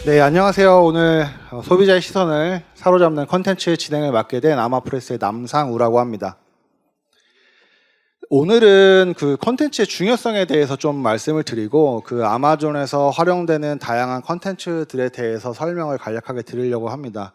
네, 안녕하세요. 오늘 소비자의 시선을 사로잡는 컨텐츠 진행을 맡게 된 아마프레스의 남상우라고 합니다. 오늘은 그 컨텐츠의 중요성에 대해서 좀 말씀을 드리고 그 아마존에서 활용되는 다양한 컨텐츠들에 대해서 설명을 간략하게 드리려고 합니다.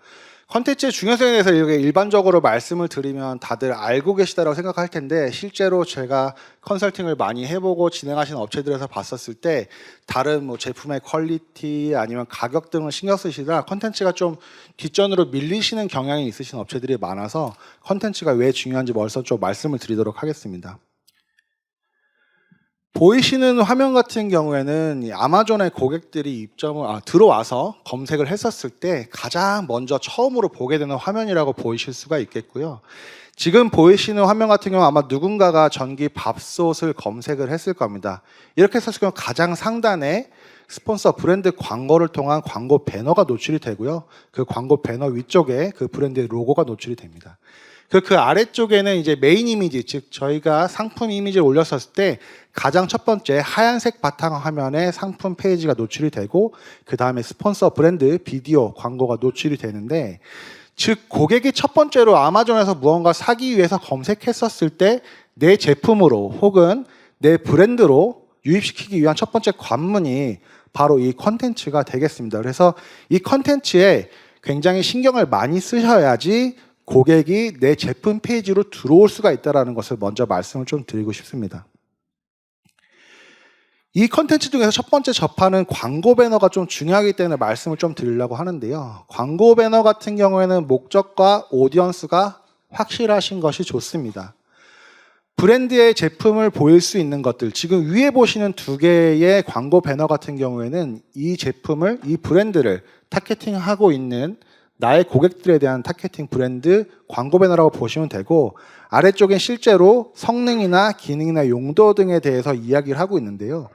컨텐츠의 중요성에 대해서 이렇게 일반적으로 말씀을 드리면 다들 알고 계시다고 생각할 텐데, 실제로 제가 컨설팅을 많이 해보고 진행하시는 업체들에서 봤었을 때 다른 뭐 제품의 퀄리티 아니면 가격 등을 신경 쓰시다 컨텐츠가 좀 뒷전으로 밀리시는 경향이 있으신 업체들이 많아서 컨텐츠가 왜 중요한지 먼저 좀 말씀을 드리도록 하겠습니다. 보이시는 화면 같은 경우에는 이 아마존의 고객들이 들어와서 검색을 했었을 때 가장 먼저 처음으로 보게 되는 화면이라고 보이실 수가 있겠고요. 지금 보이시는 화면 같은 경우 아마 누군가가 전기 밥솥을 검색을 했을 겁니다. 이렇게 했을 경우 가장 상단에 스폰서 브랜드 광고를 통한 광고 배너가 노출이 되고요. 그 광고 배너 위쪽에 그 브랜드의 로고가 노출이 됩니다. 그 아래쪽에는 이제 메인 이미지, 즉 저희가 상품 이미지를 올렸었을 때 가장 첫 번째 하얀색 바탕 화면에 상품 페이지가 노출이 되고, 그 다음에 스폰서 브랜드 비디오 광고가 노출이 되는데, 즉 고객이 첫 번째로 아마존에서 무언가 사기 위해서 검색했었을 때 내 제품으로 혹은 내 브랜드로 유입시키기 위한 첫 번째 관문이 바로 이 컨텐츠가 되겠습니다. 그래서 이 컨텐츠에 굉장히 신경을 많이 쓰셔야지 고객이 내 제품 페이지로 들어올 수가 있다는 것을 먼저 말씀을 좀 드리고 싶습니다. 이 컨텐츠 중에서 첫 번째 접하는 광고 배너가 좀 중요하기 때문에 말씀을 좀 드리려고 하는데요. 광고 배너 같은 경우에는 목적과 오디언스가 확실하신 것이 좋습니다. 브랜드의 제품을 보일 수 있는 것들, 지금 위에 보시는 두 개의 광고 배너 같은 경우에는 이 제품을, 이 브랜드를 타겟팅하고 있는 나의 고객들에 대한 타겟팅 브랜드 광고 배너라고 보시면 되고, 아래쪽엔 실제로 성능이나 기능이나 용도 등에 대해서 이야기를 하고 있는데요.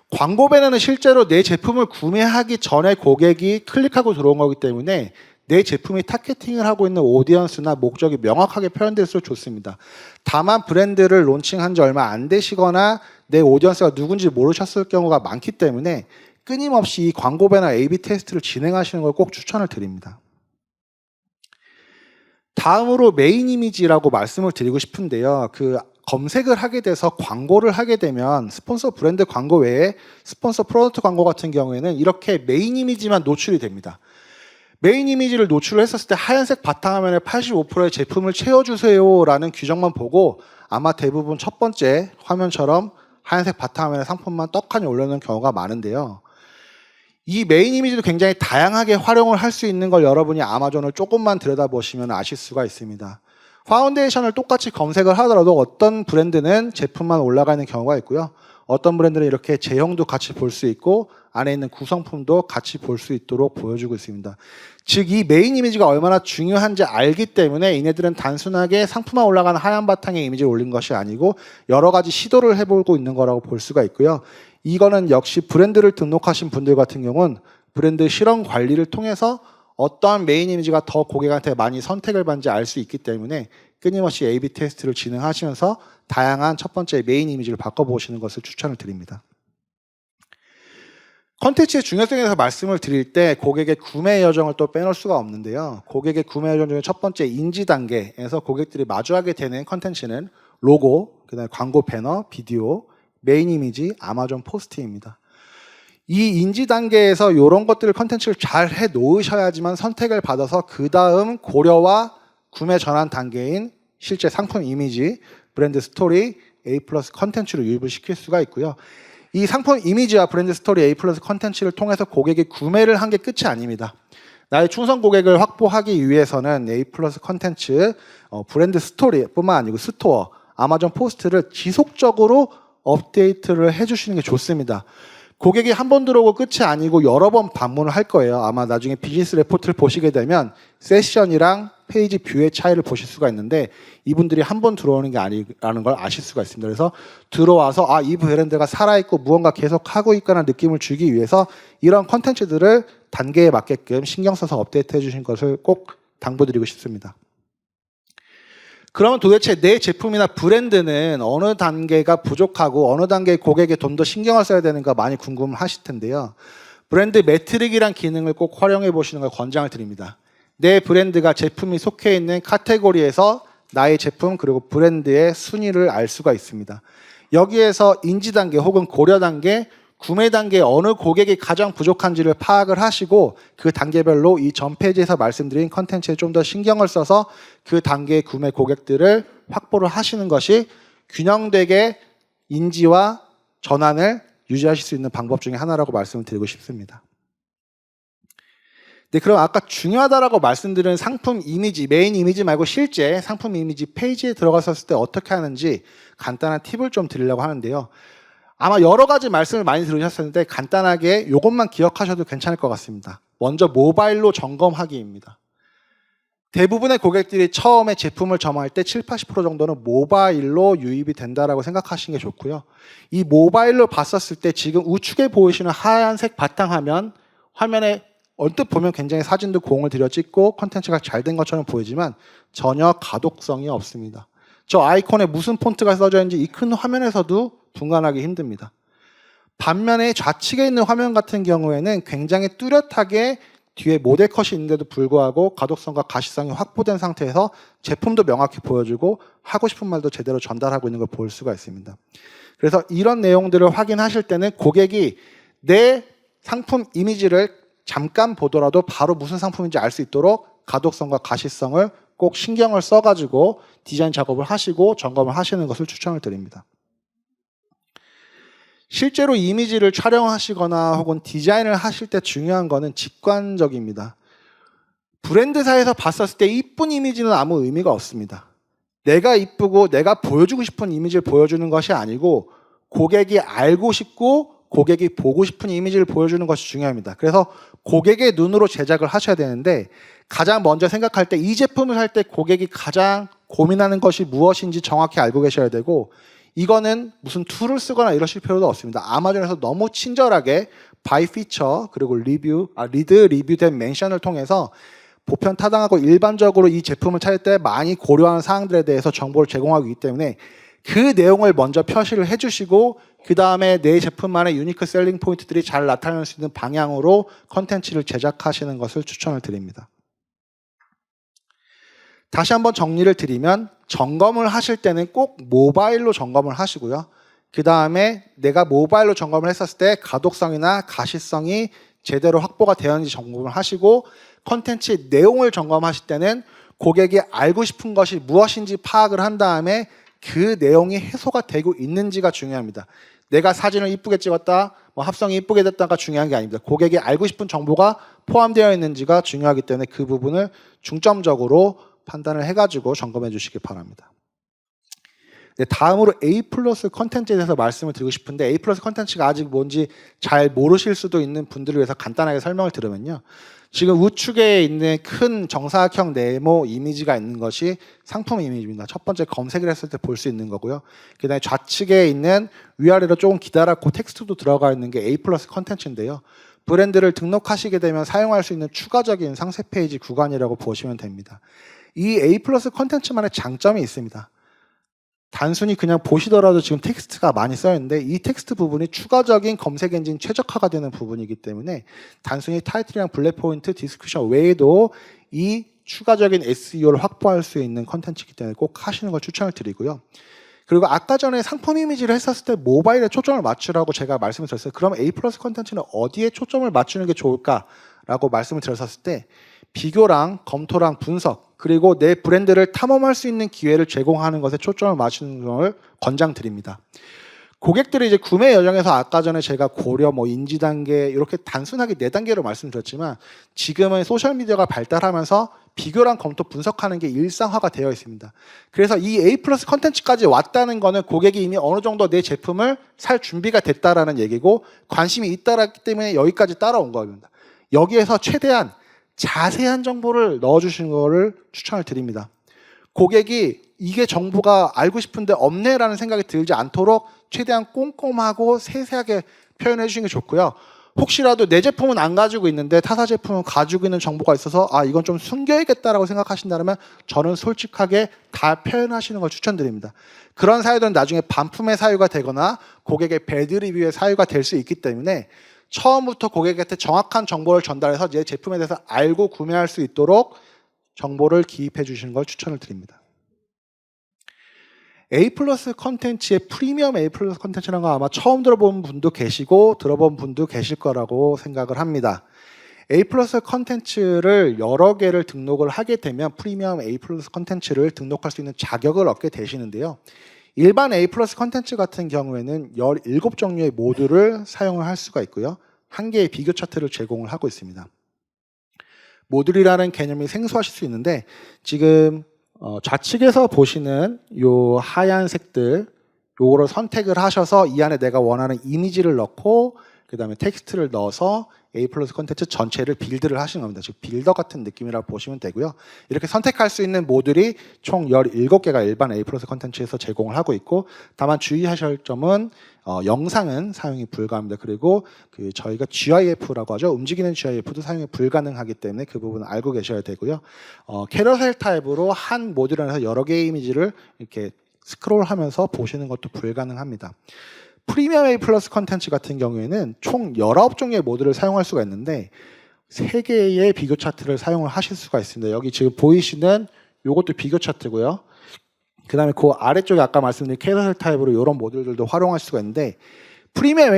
광고 배너는 실제로 내 제품을 구매하기 전에 고객이 클릭하고 들어온 거기 때문에 내 제품이 타겟팅을 하고 있는 오디언스나 목적이 명확하게 표현될수록 좋습니다. 다만 브랜드를 론칭한 지 얼마 안 되시거나 내 오디언스가 누군지 모르셨을 경우가 많기 때문에 끊임없이 이 광고 배너 A/B 테스트를 진행하시는 걸 꼭 추천을 드립니다. 다음으로 메인 이미지라고 말씀을 드리고 싶은데요. 그 검색을 하게 돼서 광고를 하게 되면 스폰서 브랜드 광고 외에 스폰서 프로덕트 광고 같은 경우에는 이렇게 메인 이미지만 노출이 됩니다. 메인 이미지를 노출을 했었을 때 하얀색 바탕화면에 85%의 제품을 채워주세요 라는 규정만 보고 아마 대부분 첫 번째 화면처럼 하얀색 바탕화면에 상품만 떡하니 올려놓는 경우가 많은데요. 이 메인 이미지도 굉장히 다양하게 활용을 할 수 있는 걸 여러분이 아마존을 조금만 들여다보시면 아실 수가 있습니다. 파운데이션을 똑같이 검색을 하더라도 어떤 브랜드는 제품만 올라가 있는 경우가 있고요. 어떤 브랜드는 이렇게 제형도 같이 볼 수 있고 안에 있는 구성품도 같이 볼 수 있도록 보여주고 있습니다. 즉 이 메인 이미지가 얼마나 중요한지 알기 때문에 이네들은 단순하게 상품만 올라가는 하얀 바탕의 이미지를 올린 것이 아니고 여러 가지 시도를 해보고 있는 거라고 볼 수가 있고요. 이거는 역시 브랜드를 등록하신 분들 같은 경우는 브랜드 실험 관리를 통해서 어떠한 메인 이미지가 더 고객한테 많이 선택을 받는지 알 수 있기 때문에 끊임없이 A/B 테스트를 진행하시면서 다양한 첫 번째 메인 이미지를 바꿔보시는 것을 추천을 드립니다. 컨텐츠의 중요성에 대해서 말씀을 드릴 때 고객의 구매 여정을 또 빼놓을 수가 없는데요. 고객의 구매 여정 중에 첫 번째 인지 단계에서 고객들이 마주하게 되는 컨텐츠는 로고, 그다음에 광고 배너, 비디오, 메인 이미지, 아마존 포스트입니다. 이 인지 단계에서 이런 것들을 컨텐츠를 잘 해 놓으셔야지만 선택을 받아서 그 다음 고려와 구매 전환 단계인 실제 상품 이미지, 브랜드 스토리, A+ 컨텐츠로 유입을 시킬 수가 있고요. 이 상품 이미지와 브랜드 스토리, A+ 컨텐츠를 통해서 고객이 구매를 한 게 끝이 아닙니다. 나의 충성 고객을 확보하기 위해서는 A+ 컨텐츠, 브랜드 스토리뿐만 아니고 스토어, 아마존 포스트를 지속적으로 업데이트를 해주시는 게 좋습니다. 고객이 한 번 들어오고 끝이 아니고 여러 번 방문을 할 거예요. 아마 나중에 비즈니스 레포트를 보시게 되면 세션이랑 페이지 뷰의 차이를 보실 수가 있는데 이분들이 한 번 들어오는 게 아니라는 걸 아실 수가 있습니다. 그래서 들어와서 이 브랜드가 살아있고 무언가 계속 하고 있다는 느낌을 주기 위해서 이런 컨텐츠들을 단계에 맞게끔 신경 써서 업데이트 해주신 것을 꼭 당부드리고 싶습니다. 그러면 도대체 내 제품이나 브랜드는 어느 단계가 부족하고 어느 단계에 고객의 좀 더 신경을 써야 되는가 많이 궁금하실 텐데요. 브랜드 매트릭이란 기능을 꼭 활용해 보시는 걸 권장을 드립니다. 내 브랜드가 제품이 속해 있는 카테고리에서 나의 제품 그리고 브랜드의 순위를 알 수가 있습니다. 여기에서 인지 단계 혹은 고려 단계, 구매 단계 어느 고객이 가장 부족한지를 파악을 하시고 그 단계별로 이 전 페이지에서 말씀드린 컨텐츠에 좀 더 신경을 써서 그 단계의 구매 고객들을 확보를 하시는 것이 균형되게 인지와 전환을 유지하실 수 있는 방법 중에 하나라고 말씀을 드리고 싶습니다. 네, 그럼 아까 중요하다라고 말씀드린 상품 이미지, 메인 이미지 말고 실제 상품 이미지 페이지에 들어갔을 때 어떻게 하는지 간단한 팁을 좀 드리려고 하는데요. 아마 여러 가지 말씀을 많이 들으셨었는데 간단하게 이것만 기억하셔도 괜찮을 것 같습니다. 먼저 모바일로 점검하기입니다. 대부분의 고객들이 처음에 제품을 점할 때 7, 80% 정도는 모바일로 유입이 된다라고 생각하시는 게 좋고요. 이 모바일로 봤었을 때 지금 우측에 보이시는 하얀색 바탕화면 화면에 언뜻 보면 굉장히 사진도 공을 들여 찍고 컨텐츠가 잘 된 것처럼 보이지만 전혀 가독성이 없습니다. 저 아이콘에 무슨 폰트가 써져 있는지 이 큰 화면에서도 분간하기 힘듭니다. 반면에 좌측에 있는 화면 같은 경우에는 굉장히 뚜렷하게 뒤에 모델 컷이 있는데도 불구하고 가독성과 가시성이 확보된 상태에서 제품도 명확히 보여주고 하고 싶은 말도 제대로 전달하고 있는 걸 볼 수가 있습니다. 그래서 이런 내용들을 확인하실 때는 고객이 내 상품 이미지를 잠깐 보더라도 바로 무슨 상품인지 알 수 있도록 가독성과 가시성을 꼭 신경을 써가지고 디자인 작업을 하시고 점검을 하시는 것을 추천을 드립니다. 실제로 이미지를 촬영하시거나 혹은 디자인을 하실 때 중요한 거는 직관적입니다. 브랜드사에서 봤었을 때 이쁜 이미지는 아무 의미가 없습니다. 내가 이쁘고 내가 보여주고 싶은 이미지를 보여주는 것이 아니고 고객이 알고 싶고 고객이 보고 싶은 이미지를 보여주는 것이 중요합니다. 그래서 고객의 눈으로 제작을 하셔야 되는데 가장 먼저 생각할 때 이 제품을 살 때 고객이 가장 고민하는 것이 무엇인지 정확히 알고 계셔야 되고 이거는 무슨 툴을 쓰거나 이러실 필요도 없습니다. 아마존에서 너무 친절하게 바이 피처 그리고 리드 리뷰된 멘션을 통해서 보편 타당하고 일반적으로 이 제품을 찾을 때 많이 고려하는 사항들에 대해서 정보를 제공하기 때문에 그 내용을 먼저 표시를 해주시고 그 다음에 내 제품만의 유니크 셀링 포인트들이 잘 나타날 수 있는 방향으로 컨텐츠를 제작하시는 것을 추천을 드립니다. 다시 한번 정리를 드리면 점검을 하실 때는 꼭 모바일로 점검을 하시고요. 그 다음에 내가 모바일로 점검을 했었을 때 가독성이나 가시성이 제대로 확보가 되었는지 점검을 하시고 컨텐츠 내용을 점검하실 때는 고객이 알고 싶은 것이 무엇인지 파악을 한 다음에 그 내용이 해소가 되고 있는지가 중요합니다. 내가 사진을 이쁘게 찍었다, 합성이 이쁘게 됐다가 중요한 게 아닙니다. 고객이 알고 싶은 정보가 포함되어 있는지가 중요하기 때문에 그 부분을 중점적으로 판단을 해가지고 점검해 주시기 바랍니다. 네, 다음으로 A 플러스 컨텐츠에 대해서 말씀을 드리고 싶은데 A 플러스 컨텐츠가 아직 뭔지 잘 모르실 수도 있는 분들을 위해서 간단하게 설명을 드리면요. 지금 우측에 있는 큰 정사각형 네모 이미지가 있는 것이 상품 이미지입니다. 첫 번째 검색을 했을 때 볼 수 있는 거고요. 그 다음에 좌측에 있는 위아래로 조금 기다랗고 텍스트도 들어가 있는 게 A 플러스 컨텐츠인데요. 브랜드를 등록하시게 되면 사용할 수 있는 추가적인 상세 페이지 구간이라고 보시면 됩니다. 이 A 플러스 컨텐츠만의 장점이 있습니다. 단순히 그냥 보시더라도 지금 텍스트가 많이 써 있는데 이 텍스트 부분이 추가적인 검색 엔진 최적화가 되는 부분이기 때문에 단순히 타이틀이랑 블랙 포인트, 디스크리션 외에도 이 추가적인 SEO를 확보할 수 있는 컨텐츠이기 때문에 꼭 하시는 걸 추천을 드리고요. 그리고 아까 전에 상품 이미지를 했었을 때 모바일에 초점을 맞추라고 제가 말씀을 드렸어요. 그럼 A 플러스 컨텐츠는 어디에 초점을 맞추는 게 좋을까라고 말씀을 드렸었을 때 비교랑 검토랑 분석 그리고 내 브랜드를 탐험할 수 있는 기회를 제공하는 것에 초점을 맞추는 걸 권장드립니다. 고객들이 이제 구매 여정에서 아까 전에 제가 고려, 인지 단계 이렇게 단순하게 4단계로 말씀드렸지만 지금은 소셜미디어가 발달하면서 비교랑 검토 분석하는 게 일상화가 되어 있습니다. 그래서 이 A 플러스 컨텐츠까지 왔다는 거는 고객이 이미 어느 정도 내 제품을 살 준비가 됐다라는 얘기고 관심이 있다기 때문에 여기까지 따라온 겁니다. 여기에서 최대한 자세한 정보를 넣어주시는 것을 추천을 드립니다. 고객이 이게 정보가 알고 싶은데 없네라는 생각이 들지 않도록 최대한 꼼꼼하고 세세하게 표현해 주시는 게 좋고요. 혹시라도 내 제품은 안 가지고 있는데 타사 제품은 가지고 있는 정보가 있어서 이건 좀 숨겨야겠다라고 생각하신다면 저는 솔직하게 다 표현하시는 걸 추천드립니다. 그런 사유들은 나중에 반품의 사유가 되거나 고객의 배드 리뷰의 사유가 될 수 있기 때문에 처음부터 고객한테 정확한 정보를 전달해서 내 제품에 대해서 알고 구매할 수 있도록 정보를 기입해 주시는 걸 추천을 드립니다. A 플러스 컨텐츠의 프리미엄 A 플러스 컨텐츠라는 거 아마 처음 들어본 분도 계시고 들어본 분도 계실 거라고 생각을 합니다. A 플러스 컨텐츠를 여러 개를 등록을 하게 되면 프리미엄 A 플러스 컨텐츠를 등록할 수 있는 자격을 얻게 되시는데요. 일반 A 플러스 컨텐츠 같은 경우에는 17종류의 모듈을 사용을 할 수가 있고요. 한 개의 비교 차트를 제공을 하고 있습니다. 모듈이라는 개념이 생소하실 수 있는데 지금 좌측에서 보시는 요 하얀 색들 요거를 선택을 하셔서 이 안에 내가 원하는 이미지를 넣고 그 다음에 텍스트를 넣어서 A 플러스 컨텐츠 전체를 빌드를 하시는 겁니다. 즉 빌더 같은 느낌이라고 보시면 되고요. 이렇게 선택할 수 있는 모듈이 총 17개가 일반 A 플러스 컨텐츠에서 제공을 하고 있고 다만 주의하실 점은 영상은 사용이 불가합니다. 그리고 저희가 GIF라고 하죠. 움직이는 GIF도 사용이 불가능하기 때문에 그 부분은 알고 계셔야 되고요. 캐러셀 타입으로 한 모듈 안에서 여러 개의 이미지를 이렇게 스크롤하면서 보시는 것도 불가능합니다. 프리미엄 A 플러스 컨텐츠 같은 경우에는 총 19종의 모듈을 사용할 수가 있는데 3개의 비교 차트를 사용을 하실 수가 있습니다. 여기 지금 보이시는 요것도 비교 차트고요. 그 다음에 그 아래쪽에 아까 말씀드린 캐러셀 타입으로 이런 모듈들도 활용할 수가 있는데 프리미엄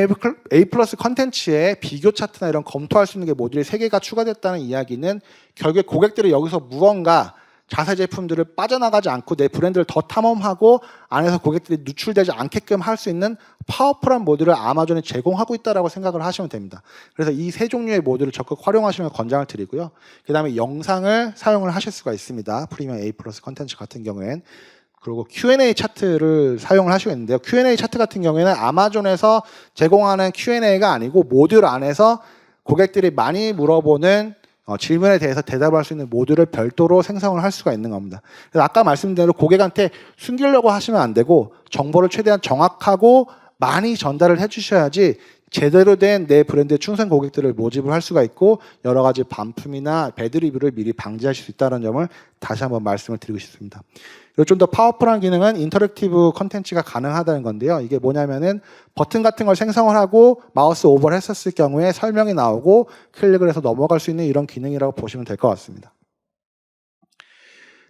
A 플러스 컨텐츠에 비교 차트나 이런 검토할 수 있는 게 모듈이 3개가 추가됐다는 이야기는 결국에 고객들이 여기서 무언가 자사 제품들을 빠져나가지 않고 내 브랜드를 더 탐험하고 안에서 고객들이 누출되지 않게끔 할 수 있는 파워풀한 모듈을 아마존이 제공하고 있다고 생각을 하시면 됩니다. 그래서 이 3종류의 모듈을 적극 활용하시는 걸 권장을 드리고요. 그 다음에 영상을 사용을 하실 수가 있습니다. 프리미엄 A 플러스 컨텐츠 같은 경우엔. 그리고 Q&A 차트를 사용을 하시고 있는데요. Q&A 차트 같은 경우에는 아마존에서 제공하는 Q&A가 아니고 모듈 안에서 고객들이 많이 물어보는 질문에 대해서 대답할 수 있는 모듈을 별도로 생성을 할 수가 있는 겁니다. 그래서 아까 말씀드린 대로 고객한테 숨기려고 하시면 안 되고 정보를 최대한 정확하고 많이 전달을 해주셔야지 제대로 된 내 브랜드의 충성 고객들을 모집을 할 수가 있고 여러 가지 반품이나 배드 리뷰를 미리 방지하실 수 있다는 점을 다시 한번 말씀을 드리고 싶습니다. 그리고 좀 더 파워풀한 기능은 인터랙티브 컨텐츠가 가능하다는 건데요. 이게 뭐냐면은 버튼 같은 걸 생성을 하고 마우스 오버를 했었을 경우에 설명이 나오고 클릭을 해서 넘어갈 수 있는 이런 기능이라고 보시면 될 것 같습니다.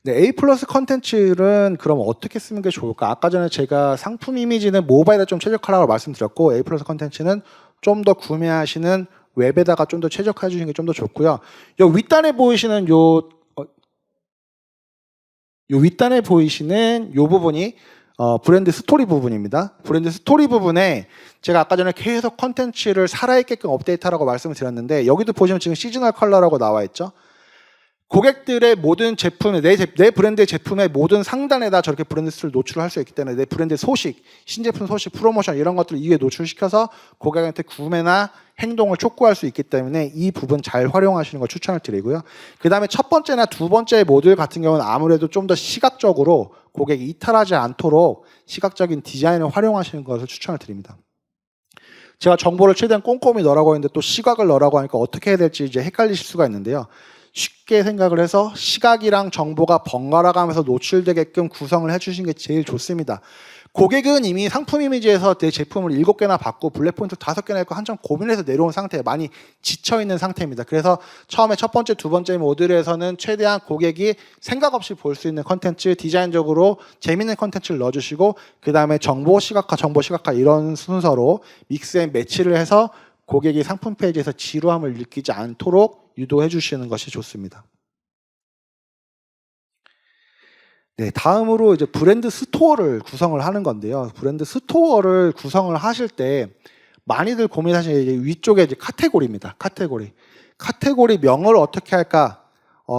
네, A 플러스 컨텐츠는 그럼 어떻게 쓰는 게 좋을까? 아까 전에 제가 상품 이미지는 모바일에 좀 최적화라고 말씀드렸고 A 플러스 컨텐츠는 좀 더 구매하시는 웹에다가 좀 더 최적화해 주시는 게 좀 더 좋고요. 요 윗단에 보이시는 요 윗단에 보이시는 요 부분이 브랜드 스토리 부분입니다. 브랜드 스토리 부분에 제가 아까 전에 계속 컨텐츠를 살아있게끔 업데이트하라고 말씀을 드렸는데 여기도 보시면 지금 시즈널 컬러라고 나와 있죠. 고객들의 모든 제품에 내 브랜드의 제품의 모든 상단에다 저렇게 브랜드 스토리를 노출할 수 있기 때문에 내 브랜드 소식, 신제품 소식, 프로모션 이런 것들을 이에 노출시켜서 고객한테 구매나 행동을 촉구할 수 있기 때문에 이 부분 잘 활용하시는 걸 추천을 드리고요. 그 다음에 첫 번째나 두 번째 모듈 같은 경우는 아무래도 좀 더 시각적으로 고객이 이탈하지 않도록 시각적인 디자인을 활용하시는 것을 추천을 드립니다. 제가 정보를 최대한 꼼꼼히 넣으라고 했는데 또 시각을 넣으라고 하니까 어떻게 해야 될지 이제 헷갈리실 수가 있는데요. 쉽게 생각을 해서 시각이랑 정보가 번갈아 가면서 노출되게끔 구성을 해주신 게 제일 좋습니다. 고객은 이미 상품 이미지에서 내 제품을 7개나 받고 블랙포인트 5개나 있고 한참 고민해서 내려온 상태에 많이 지쳐있는 상태입니다. 그래서 처음에 첫 번째, 두 번째 모듈에서는 최대한 고객이 생각 없이 볼 수 있는 컨텐츠, 디자인적으로 재밌는 컨텐츠를 넣어주시고 그 다음에 정보 시각화 이런 순서로 믹스 앤 매치를 해서 고객이 상품 페이지에서 지루함을 느끼지 않도록 유도해 주시는 것이 좋습니다. 네, 다음으로 이제 브랜드 스토어를 구성을 하는 건데요. 브랜드 스토어를 구성을 하실 때 많이들 고민하시는 게 위쪽에 이제 카테고리입니다. 카테고리 명을 어떻게 할까?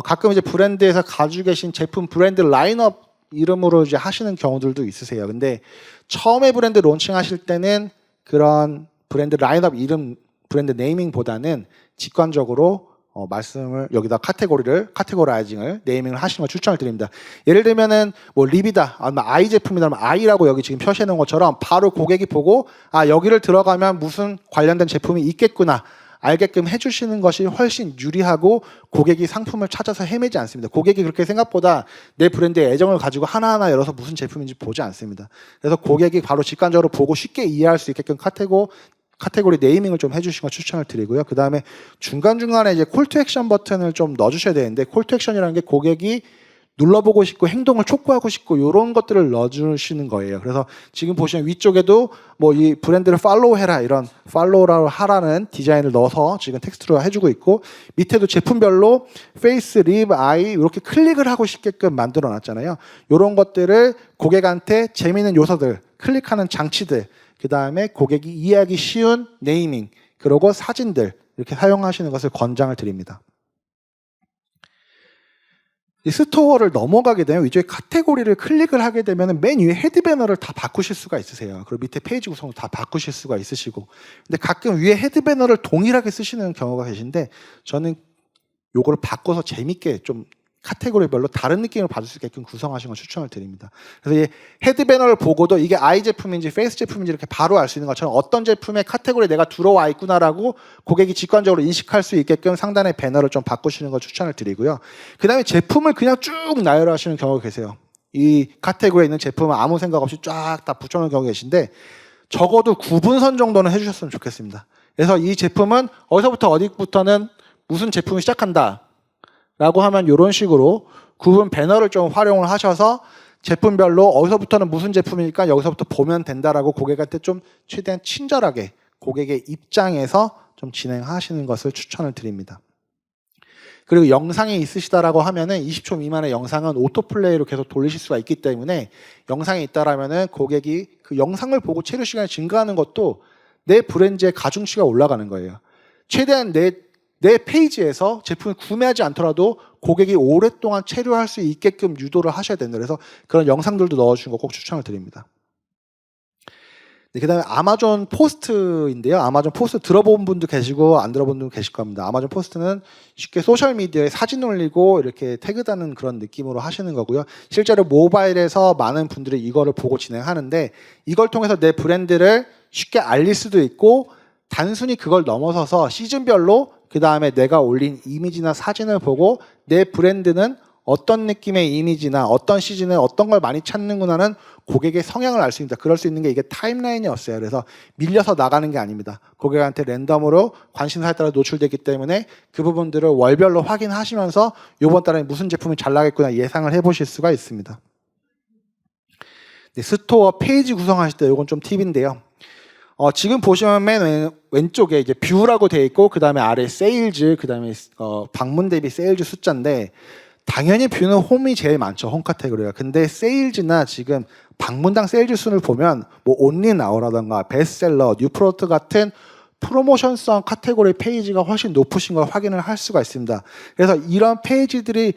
가끔 이제 브랜드에서 가지고 계신 제품 브랜드 라인업 이름으로 이제 하시는 경우들도 있으세요. 근데 처음에 브랜드 론칭하실 때는 그런 브랜드 라인업 이름, 브랜드 네이밍보다는 직관적으로 말씀을 여기다 카테고라이징을 네이밍을 하시는 걸 추천을 드립니다. 예를 들면은 뭐 립이다, 아니면 아이 제품이다, 아니면 아이라고 여기 지금 표시해 놓은 것처럼 바로 고객이 보고 아 여기를 들어가면 무슨 관련된 제품이 있겠구나 알게끔 해주시는 것이 훨씬 유리하고 고객이 상품을 찾아서 헤매지 않습니다. 고객이 그렇게 생각보다 내 브랜드에 애정을 가지고 하나하나 열어서 무슨 제품인지 보지 않습니다. 그래서 고객이 바로 직관적으로 보고 쉽게 이해할 수 있게끔 카테고리 네이밍을 좀 해주시는 걸 추천을 드리고요. 그 다음에 중간중간에 이제 콜 투 액션 버튼을 좀 넣어주셔야 되는데, 콜 투 액션이라는 게 고객이 눌러보고 싶고 행동을 촉구하고 싶고 이런 것들을 넣어주시는 거예요. 그래서 지금 보시면 위쪽에도 뭐 이 브랜드를 팔로우해라, 이런 팔로우를 하라는 디자인을 넣어서 지금 텍스트로 해주고 있고, 밑에도 제품별로 페이스, 립, 아이 이렇게 클릭을 하고 싶게끔 만들어 놨잖아요. 이런 것들을 고객한테 재미있는 요소들, 클릭하는 장치들, 그 다음에 고객이 이해하기 쉬운 네이밍, 그리고 사진들 이렇게 사용하시는 것을 권장을 드립니다. 이 스토어를 넘어가게 되면 위쪽에 카테고리를 클릭을 하게 되면 맨 위에 헤드 배너를 다 바꾸실 수가 있으세요. 그리고 밑에 페이지 구성도 다 바꾸실 수가 있으시고, 근데 가끔 위에 헤드 배너를 동일하게 쓰시는 경우가 계신데, 저는 요거를 바꿔서 재밌게 좀 카테고리별로 다른 느낌을 받을 수 있게끔 구성하시는 걸 추천을 드립니다. 그래서 이 헤드 배너를 보고도 이게 아이 제품인지 페이스 제품인지 이렇게 바로 알 수 있는 것처럼 어떤 제품의 카테고리에 내가 들어와 있구나라고 고객이 직관적으로 인식할 수 있게끔 상단의 배너를 좀 바꾸시는 걸 추천을 드리고요. 그 다음에 제품을 그냥 쭉 나열하시는 경우가 계세요. 이 카테고리에 있는 제품을 아무 생각 없이 쫙 다 붙여놓은 경우가 계신데, 적어도 구분선 정도는 해주셨으면 좋겠습니다. 그래서 이 제품은 어디서부터 어디부터는 무슨 제품이 시작한다 라고 하면 이런 식으로 구분 배너를 좀 활용을 하셔서 제품별로 어디서부터는 무슨 제품이니까 여기서부터 보면 된다라고 고객한테 좀 최대한 친절하게 고객의 입장에서 좀 진행하시는 것을 추천을 드립니다. 그리고 영상이 있으시다라고 하면은 20초 미만의 영상은 오토플레이로 계속 돌리실 수가 있기 때문에, 영상이 있다라면은 고객이 그 영상을 보고 체류 시간이 증가하는 것도 내 브랜드의 가중치가 올라가는 거예요. 최대한 내 페이지에서 제품을 구매하지 않더라도 고객이 오랫동안 체류할 수 있게끔 유도를 하셔야 된다. 그래서 그런 영상들도 넣어주는 거 꼭 추천을 드립니다. 네, 그 다음에 아마존 포스트인데요. 아마존 포스트 들어본 분도 계시고 안 들어본 분도 계실 겁니다. 아마존 포스트는 쉽게 소셜미디어에 사진 올리고 이렇게 태그 다는 그런 느낌으로 하시는 거고요. 실제로 모바일에서 많은 분들이 이거를 보고 진행하는데, 이걸 통해서 내 브랜드를 쉽게 알릴 수도 있고, 단순히 그걸 넘어서서 시즌별로 그 다음에 내가 올린 이미지나 사진을 보고 내 브랜드는 어떤 느낌의 이미지나 어떤 시즌에 어떤 걸 많이 찾는구나는 고객의 성향을 알 수 있습니다. 그럴 수 있는 게 이게 타임라인이었어요. 그래서 밀려서 나가는 게 아닙니다. 고객한테 랜덤으로 관심사에 따라 노출되기 때문에 그 부분들을 월별로 확인하시면서 이번 달에 무슨 제품이 잘 나겠구나 예상을 해보실 수가 있습니다. 네, 스토어 페이지 구성하실 때 이건 좀 팁인데요. 지금 보시면 맨 왼쪽에 이제 뷰라고 되어 있고, 그 다음에 아래 세일즈, 그 다음에 방문 대비 세일즈 숫자인데, 당연히 뷰는 홈이 제일 많죠. 홈 카테고리가. 근데 세일즈나 지금 방문당 세일즈 순을 보면 뭐 온리 나우라던가 베스트셀러, 뉴 프로덕트 같은 프로모션성 카테고리 페이지가 훨씬 높으신 걸 확인을 할 수가 있습니다. 그래서 이런 페이지들이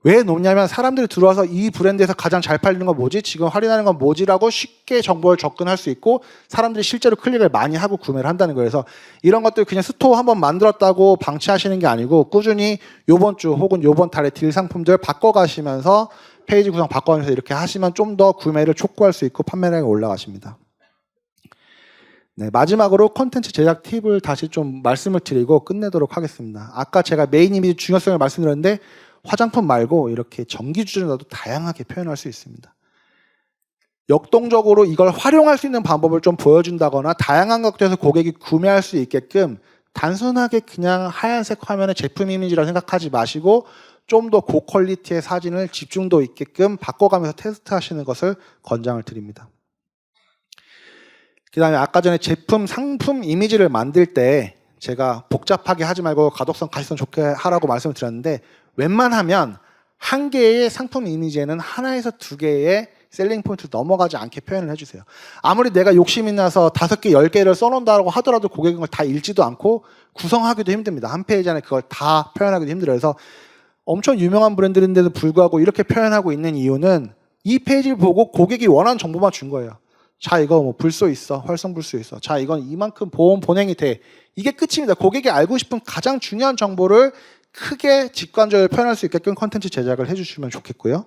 왜 높냐면, 사람들이 들어와서 이 브랜드에서 가장 잘 팔리는 건 뭐지? 지금 할인하는 건 뭐지라고 쉽게 정보를 접근할 수 있고, 사람들이 실제로 클릭을 많이 하고 구매를 한다는 거예요. 그래서 이런 것들 그냥 스토어 한번 만들었다고 방치하시는 게 아니고, 꾸준히 요번 주 혹은 요번 달에 딜 상품들 바꿔가시면서 페이지 구성 바꿔가면서 이렇게 하시면 좀 더 구매를 촉구할 수 있고 판매량이 올라가십니다. 네, 마지막으로 콘텐츠 제작 팁을 다시 좀 말씀을 드리고 끝내도록 하겠습니다. 아까 제가 메인 이미지 중요성을 말씀드렸는데, 화장품 말고 이렇게 전기 주전자도 다양하게 표현할 수 있습니다. 역동적으로 이걸 활용할 수 있는 방법을 좀 보여준다거나, 다양한 각도에서 고객이 구매할 수 있게끔 단순하게 그냥 하얀색 화면의 제품 이미지라고 생각하지 마시고, 좀 더 고퀄리티의 사진을 집중도 있게끔 바꿔가면서 테스트하시는 것을 권장을 드립니다. 그 다음에 아까 전에 제품, 상품 이미지를 만들 때 제가 복잡하게 하지 말고 가독성, 가시성 좋게 하라고 말씀을 드렸는데, 웬만하면 한 개의 상품 이미지에는 하나에서 두 개의 셀링 포인트 넘어가지 않게 표현을 해주세요. 아무리 내가 욕심이 나서 5개, 10개를 써놓는다고 하더라도 고객은 그걸 다 읽지도 않고 구성하기도 힘듭니다. 한 페이지 안에 그걸 다 표현하기도 힘들어요. 그래서 엄청 유명한 브랜드인데도 불구하고 이렇게 표현하고 있는 이유는, 이 페이지를 보고 고객이 원하는 정보만 준 거예요. 자, 이거 뭐 불소 있어, 활성 불소 있어. 자, 이건 이만큼 보온 보냉이 돼. 이게 끝입니다. 고객이 알고 싶은 가장 중요한 정보를 크게 직관적으로 표현할 수 있게끔 컨텐츠 제작을 해주시면 좋겠고요.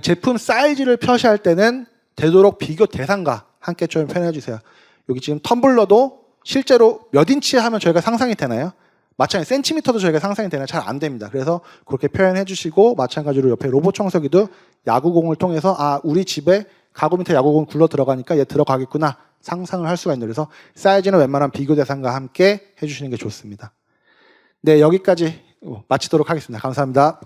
제품 사이즈를 표시할 때는 되도록 비교 대상과 함께 좀 표현해 주세요. 여기 지금 텀블러도 실제로 몇 인치 하면 저희가 상상이 되나요? 마찬가지로 센티미터도 저희가 상상이 되나요? 잘 안 됩니다. 그래서 그렇게 표현해 주시고, 마찬가지로 옆에 로봇 청소기도 야구공을 통해서 우리 집에 가구 밑에 야구공 굴러 들어가니까 얘 들어가겠구나 상상을 할 수가 있는, 그래서 사이즈는 웬만한 비교 대상과 함께 해주시는 게 좋습니다. 네, 여기까지 마치도록 하겠습니다. 감사합니다.